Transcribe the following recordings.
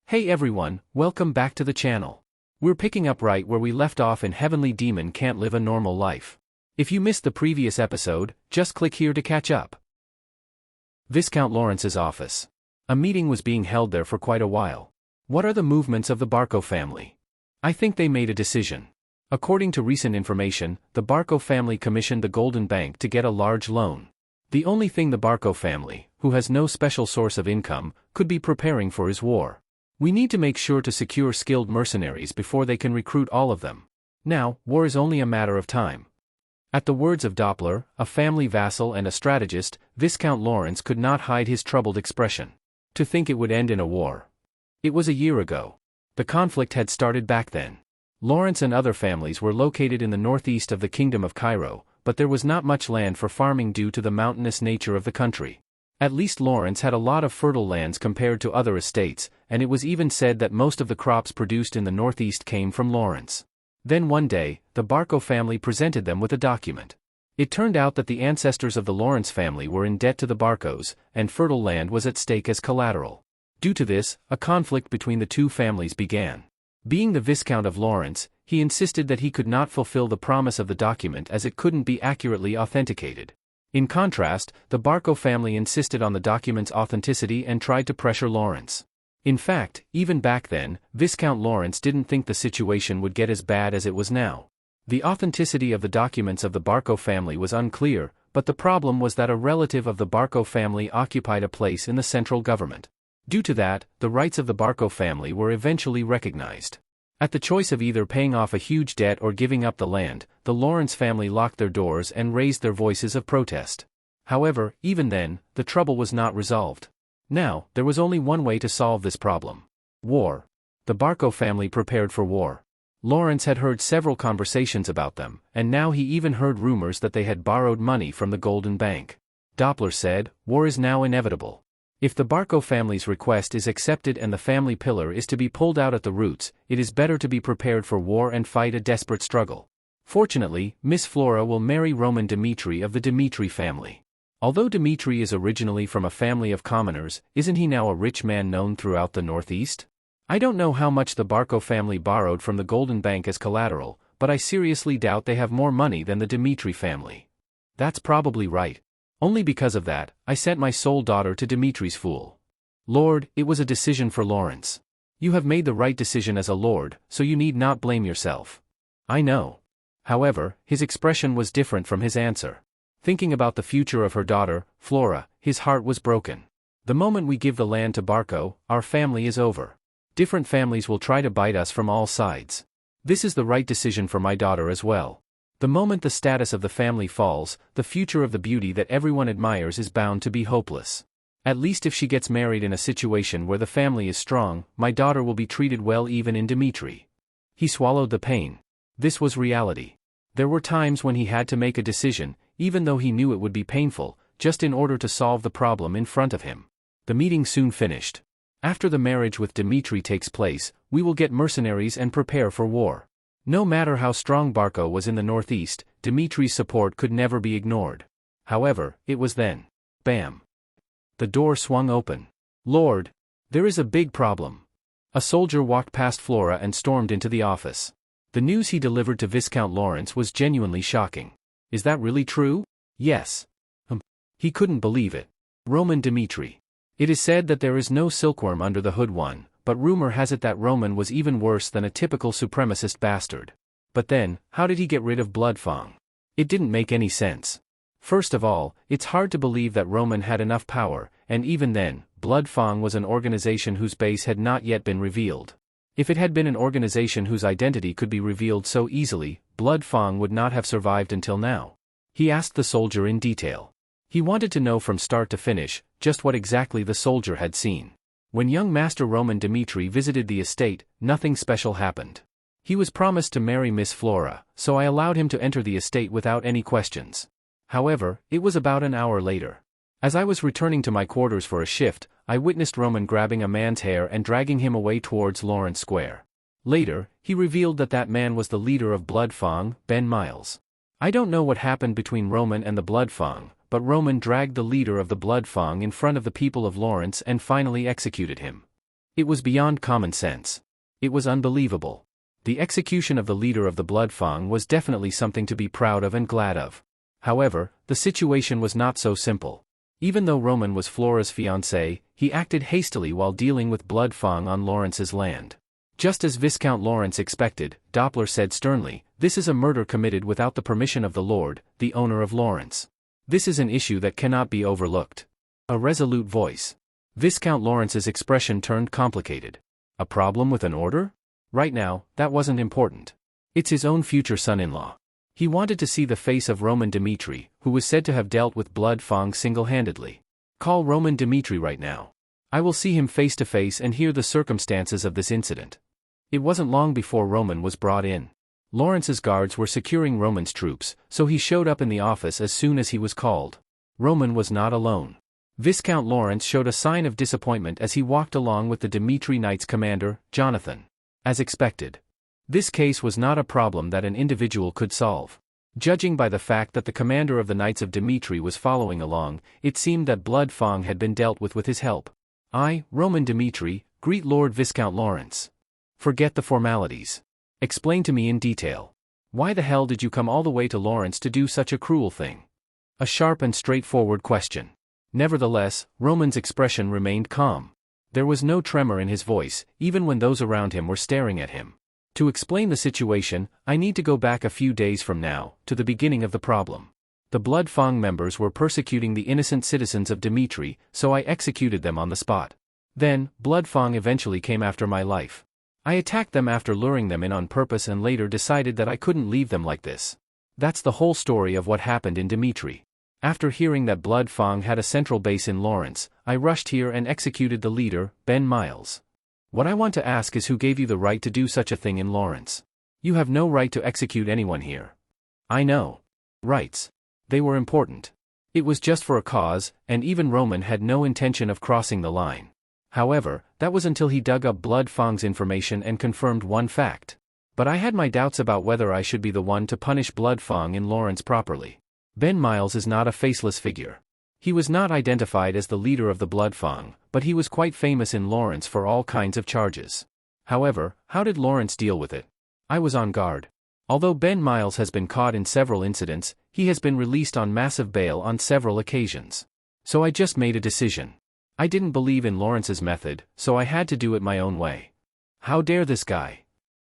Hey everyone, welcome back to the channel. We're picking up right where we left off in Heavenly Demon Can't Live a Normal Life. If you missed the previous episode, just click here to catch up. Viscount Lawrence's office. A meeting was being held there for quite a while. What are the movements of the Barco family? I think they made a decision. According to recent information, the Barco family commissioned the Golden Bank to get a large loan. The only thing the Barco family, who has no special source of income, could be preparing for is war. We need to make sure to secure skilled mercenaries before they can recruit all of them. Now, war is only a matter of time. At the words of Doppler, a family vassal and a strategist, Viscount Lawrence could not hide his troubled expression. To think it would end in a war. It was a year ago. The conflict had started back then. Lawrence and other families were located in the northeast of the Kingdom of Cairo, but there was not much land for farming due to the mountainous nature of the country. At least Lawrence had a lot of fertile lands compared to other estates, and it was even said that most of the crops produced in the northeast came from Lawrence. Then one day, the Barco family presented them with a document. It turned out that the ancestors of the Lawrence family were in debt to the Barcos, and fertile land was at stake as collateral. Due to this, a conflict between the two families began. Being the Viscount of Lawrence, he insisted that he could not fulfill the promise of the document as it couldn't be accurately authenticated. In contrast, the Barco family insisted on the document's authenticity and tried to pressure Lawrence. In fact, even back then, Viscount Lawrence didn't think the situation would get as bad as it was now. The authenticity of the documents of the Barco family was unclear, but the problem was that a relative of the Barco family occupied a place in the central government. Due to that, the rights of the Barco family were eventually recognized. At the choice of either paying off a huge debt or giving up the land, the Lawrence family locked their doors and raised their voices of protest. However, even then, the trouble was not resolved. Now, there was only one way to solve this problem. War. The Barco family prepared for war. Lawrence had heard several conversations about them, and now he even heard rumors that they had borrowed money from the Golden Bank. Doppler said, war is now inevitable. If the Barco family's request is accepted and the family pillar is to be pulled out at the roots, it is better to be prepared for war and fight a desperate struggle. Fortunately, Miss Flora will marry Roman Dmitri of the Dmitri family. Although Dmitri is originally from a family of commoners, isn't he now a rich man known throughout the Northeast? I don't know how much the Barco family borrowed from the Golden Bank as collateral, but I seriously doubt they have more money than the Dmitri family. That's probably right. Only because of that, I sent my sole daughter to Dmitri's fool. Lord, it was a decision for Lawrence. You have made the right decision as a lord, so you need not blame yourself. I know. However, his expression was different from his answer. Thinking about the future of her daughter, Flora, his heart was broken. The moment we give the land to Barco, our family is over. Different families will try to bite us from all sides. This is the right decision for my daughter as well. The moment the status of the family falls, the future of the beauty that everyone admires is bound to be hopeless. At least if she gets married in a situation where the family is strong, my daughter will be treated well even in Dmitri. He swallowed the pain. This was reality. There were times when he had to make a decision, even though he knew it would be painful, just in order to solve the problem in front of him. The meeting soon finished. After the marriage with Dmitri takes place, we will get mercenaries and prepare for war. No matter how strong Barco was in the northeast, Dmitri's support could never be ignored. However, it was then. Bam! The door swung open. Lord! There is a big problem. A soldier walked past Flora and stormed into the office. The news he delivered to Viscount Lawrence was genuinely shocking. Is that really true? Yes. He couldn't believe it. Roman Dmitri. It is said that there is no silkworm under the hood one, but rumor has it that Roman was even worse than a typical supremacist bastard. But then, how did he get rid of Bloodfang? It didn't make any sense. First of all, it's hard to believe that Roman had enough power, and even then, Bloodfang was an organization whose base had not yet been revealed. If it had been an organization whose identity could be revealed so easily, Bloodfang would not have survived until now. He asked the soldier in detail. He wanted to know from start to finish, just what exactly the soldier had seen. When young Master Roman Dmitri visited the estate, nothing special happened. He was promised to marry Miss Flora, so I allowed him to enter the estate without any questions. However, it was about an hour later. As I was returning to my quarters for a shift, I witnessed Roman grabbing a man's hair and dragging him away towards Lawrence Square. Later, he revealed that that man was the leader of Bloodfang, Ben Miles. I don't know what happened between Roman and the Bloodfang, but Roman dragged the leader of the Bloodfang in front of the people of Lawrence and finally executed him. It was beyond common sense. It was unbelievable. The execution of the leader of the Blood Fang was definitely something to be proud of and glad of. However, the situation was not so simple. Even though Roman was Flora's fiancé, he acted hastily while dealing with Blood Fang on Lawrence's land. Just as Viscount Lawrence expected, Doppler said sternly, "This is a murder committed without the permission of the Lord, the owner of Lawrence. This is an issue that cannot be overlooked." A resolute voice. Viscount Lawrence's expression turned complicated. A problem with an order? Right now, that wasn't important. It's his own future son-in-law. He wanted to see the face of Roman Dmitri, who was said to have dealt with Blood Fang single-handedly. Call Roman Dmitri right now. I will see him face to face and hear the circumstances of this incident. It wasn't long before Roman was brought in. Lawrence's guards were securing Roman's troops, so he showed up in the office as soon as he was called. Roman was not alone. Viscount Lawrence showed a sign of disappointment as he walked along with the Dmitri Knight's commander, Jonathan. As expected. This case was not a problem that an individual could solve. Judging by the fact that the commander of the Knights of Dmitri was following along, it seemed that Blood Fang had been dealt with his help. I, Roman Dmitri, greet Lord Viscount Lawrence. Forget the formalities. Explain to me in detail. Why the hell did you come all the way to Lawrence to do such a cruel thing? A sharp and straightforward question. Nevertheless, Roman's expression remained calm. There was no tremor in his voice, even when those around him were staring at him. To explain the situation, I need to go back a few days from now, to the beginning of the problem. The Blood Fang members were persecuting the innocent citizens of Dmitri, so I executed them on the spot. Then, Blood Fang eventually came after my life. I attacked them after luring them in on purpose and later decided that I couldn't leave them like this. That's the whole story of what happened in Dmitri. After hearing that Blood Fang had a central base in Lawrence, I rushed here and executed the leader, Ben Miles. What I want to ask is who gave you the right to do such a thing in Lawrence? You have no right to execute anyone here. I know. Rights. They were important. It was just for a cause, and even Roman had no intention of crossing the line. However, that was until he dug up Blood Fang's information and confirmed one fact. But I had my doubts about whether I should be the one to punish Blood Fang in Lawrence properly. Ben Miles is not a faceless figure. He was not identified as the leader of the Blood Fang, but he was quite famous in Lawrence for all kinds of charges. However, how did Lawrence deal with it? I was on guard. Although Ben Miles has been caught in several incidents, he has been released on massive bail on several occasions. So I just made a decision. I didn't believe in Lawrence's method, so I had to do it my own way. How dare this guy?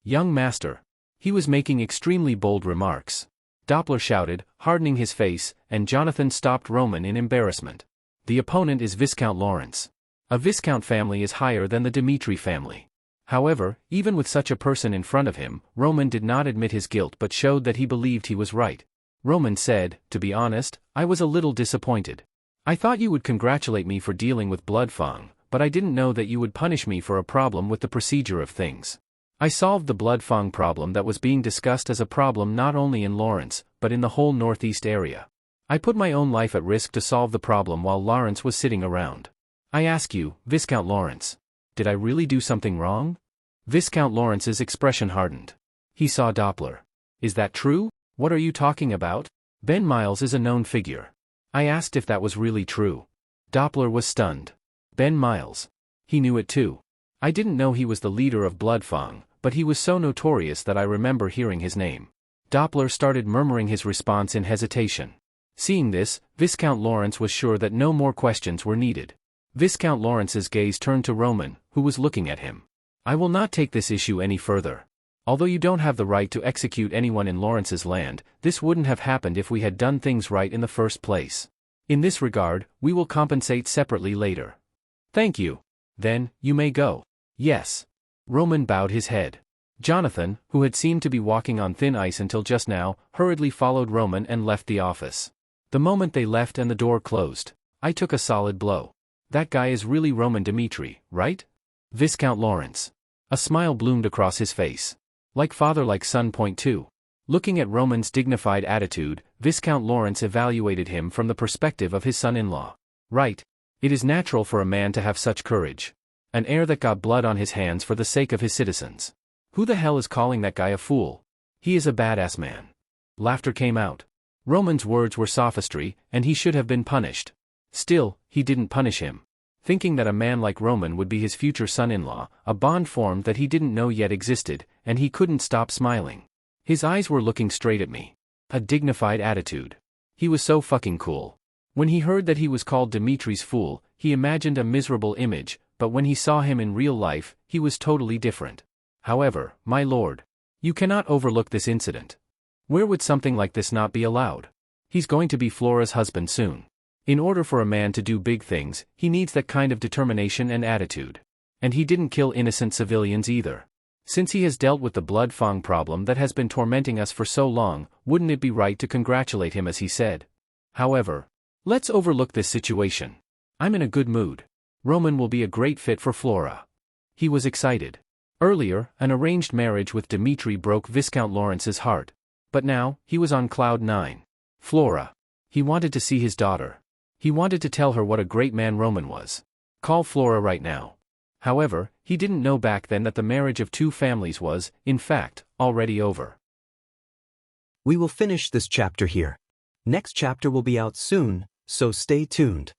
Young master. He was making extremely bold remarks. Doppler shouted, hardening his face, and Jonathan stopped Roman in embarrassment. The opponent is Viscount Lawrence. A Viscount family is higher than the Dmitri family. However, even with such a person in front of him, Roman did not admit his guilt but showed that he believed he was right. Roman said, "To be honest, I was a little disappointed. I thought you would congratulate me for dealing with Blood Fang, but I didn't know that you would punish me for a problem with the procedure of things. I solved the Blood Fang problem that was being discussed as a problem not only in Lawrence, but in the whole northeast area. I put my own life at risk to solve the problem while Lawrence was sitting around. I ask you, Viscount Lawrence, did I really do something wrong?" Viscount Lawrence's expression hardened. He saw Doppler. "Is that true? What are you talking about? Ben Miles is a known figure." I asked if that was really true. Doppler was stunned. Ben Miles. He knew it too. I didn't know he was the leader of Blood Fang, but he was so notorious that I remember hearing his name. Doppler started murmuring his response in hesitation. Seeing this, Viscount Lawrence was sure that no more questions were needed. Viscount Lawrence's gaze turned to Roman, who was looking at him. "I will not take this issue any further. Although you don't have the right to execute anyone in Lawrence's land, this wouldn't have happened if we had done things right in the first place. In this regard, we will compensate separately later." "Thank you. Then, you may go." "Yes." Roman bowed his head. Jonathan, who had seemed to be walking on thin ice until just now, hurriedly followed Roman and left the office. The moment they left and the door closed, I took a solid blow. That guy is really Roman Dmitri, right? Viscount Lawrence. A smile bloomed across his face. Like father like son. Point 2. Looking at Roman's dignified attitude, Viscount Lawrence evaluated him from the perspective of his son-in-law. Right. It is natural for a man to have such courage. An heir that got blood on his hands for the sake of his citizens. Who the hell is calling that guy a fool? He is a badass man. Laughter came out. Roman's words were sophistry, and he should have been punished. Still, he didn't punish him. thinking that a man like Roman would be his future son-in-law, a bond formed that he didn't know yet existed, and he couldn't stop smiling. His eyes were looking straight at me. A dignified attitude. He was so fucking cool. When he heard that he was called Dmitri's fool, he imagined a miserable image, but when he saw him in real life, he was totally different. However, my lord, you cannot overlook this incident. Where would something like this not be allowed? He's going to be Flora's husband soon. In order for a man to do big things, he needs that kind of determination and attitude. And he didn't kill innocent civilians either. Since he has dealt with the blood fang problem that has been tormenting us for so long, wouldn't it be right to congratulate him as he said? However, let's overlook this situation. I'm in a good mood. Roman will be a great fit for Flora. He was excited. Earlier, an arranged marriage with Dmitri broke Viscount Lawrence's heart. But now, he was on cloud 9. Flora. He wanted to see his daughter. He wanted to tell her what a great man Roman was. Call Flora right now. However, he didn't know back then that the marriage of two families was, in fact, already over. We will finish this chapter here. Next chapter will be out soon, so stay tuned.